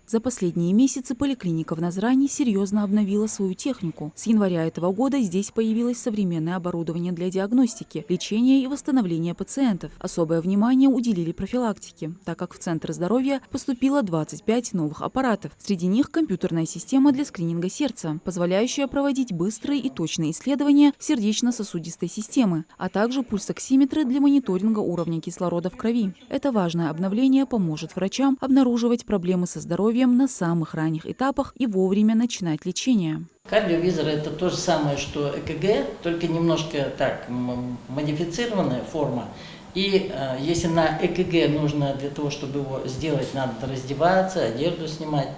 За последние месяцы поликлиника в Назрани серьезно обновила свою технику. С января этого года здесь появилось современное оборудование для диагностики, лечения и восстановления пациентов. Особое внимание уделили профилактике, так как в Центр здоровья поступило 25 новых аппаратов. Среди них компьютерная система для скрининга сердца, позволяющая проводить быстрые и точные исследования сердечно-сосудистой системы, а также пульсоксиметры для мониторинга уровня кислорода в крови. Это важное обновление поможет врачам обнаруживать проблемы со здоровьем на самых ранних этапах и вовремя начинать лечение. Кардиовизор – это то же самое, что ЭКГ, только немножко так модифицированная форма. И если на ЭКГ нужно для того, чтобы его сделать, надо раздеваться, одежду снимать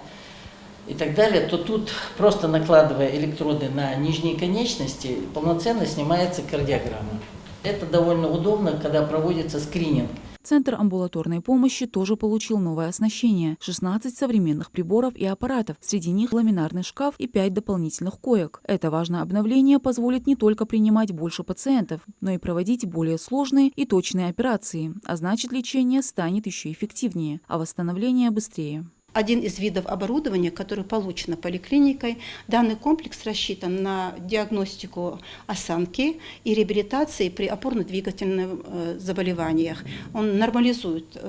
и так далее, то тут просто накладывая электроды на нижние конечности, полноценно снимается кардиограмма. Это довольно удобно, когда проводится скрининг. Центр амбулаторной помощи тоже получил новое оснащение – 16 современных приборов и аппаратов, среди них ламинарный шкаф и 5 дополнительных коек. Это важное обновление позволит не только принимать больше пациентов, но и проводить более сложные и точные операции, а значит, лечение станет еще эффективнее, а восстановление быстрее. Один из видов оборудования, который получен поликлиникой, данный комплекс рассчитан на диагностику осанки и реабилитации при опорно-двигательных заболеваниях. Он нормализует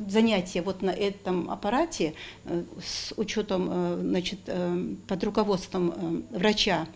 занятия вот на этом аппарате с учетом, под руководством врача.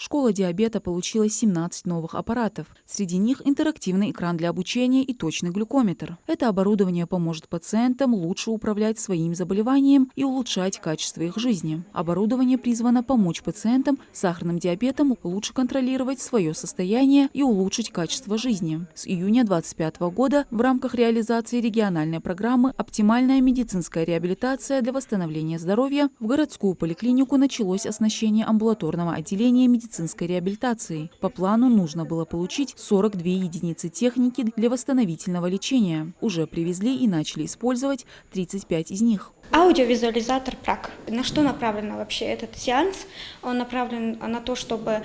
Школа диабета получила 17 новых аппаратов. Среди них интерактивный экран для обучения и точный глюкометр. Это оборудование поможет пациентам лучше управлять своим заболеванием и улучшать качество их жизни. Оборудование призвано помочь пациентам с сахарным диабетом лучше контролировать свое состояние и улучшить качество жизни. С июня 2025 года в рамках реализации региональной программы «Оптимальная медицинская реабилитация для восстановления здоровья» в городскую поликлинику началось оснащение амбулаторного отделения медицинской реабилитации. По плану нужно было получить 42 единицы техники для восстановительного лечения. Уже привезли и начали использовать 35 из них. Аудиовизуализатор ПРАК. На что направлен вообще этот сеанс? Он направлен на то, чтобы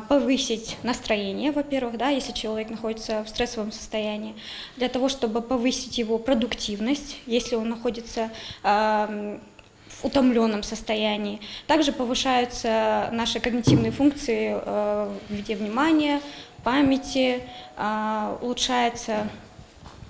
повысить настроение, во-первых, да, если человек находится в стрессовом состоянии, для того, чтобы повысить его продуктивность, если он находится в утомленном состоянии. Также повышаются наши когнитивные функции в виде внимания, памяти, улучшаются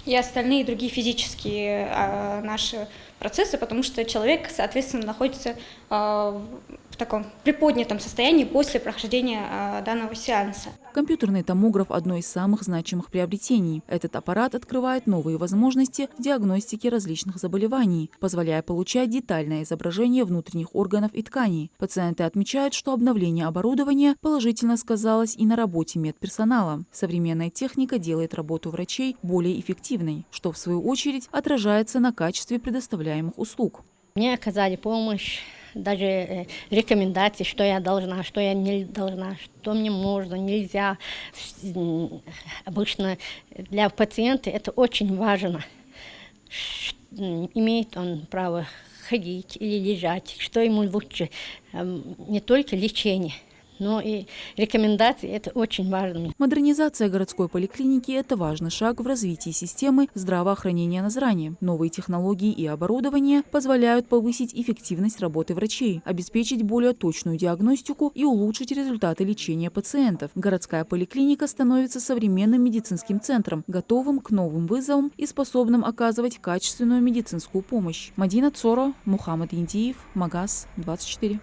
и остальные другие физические наши процессы, потому что человек, соответственно, находится в таком приподнятом состоянии после прохождения данного сеанса. Компьютерный томограф – одно из самых значимых приобретений. Этот аппарат открывает новые возможности в диагностике различных заболеваний, позволяя получать детальное изображение внутренних органов и тканей. Пациенты отмечают, что обновление оборудования положительно сказалось и на работе медперсонала. Современная техника делает работу врачей более эффективной, что в свою очередь отражается на качестве предоставляемых услуг. Мне оказали помощь, даже рекомендации, что я должна, что я не должна, что мне можно, нельзя. Обычно для пациента это очень важно. Имеет он право ходить или лежать, что ему лучше. Не только лечение, но и рекомендации – это очень важно. Модернизация городской поликлиники – это важный шаг в развитии системы здравоохранения Назрани. Новые технологии и оборудование позволяют повысить эффективность работы врачей, обеспечить более точную диагностику и улучшить результаты лечения пациентов. Городская поликлиника становится современным медицинским центром, готовым к новым вызовам и способным оказывать качественную медицинскую помощь. Мадина Цоро, Мухаммад Индиев, Магаз 24.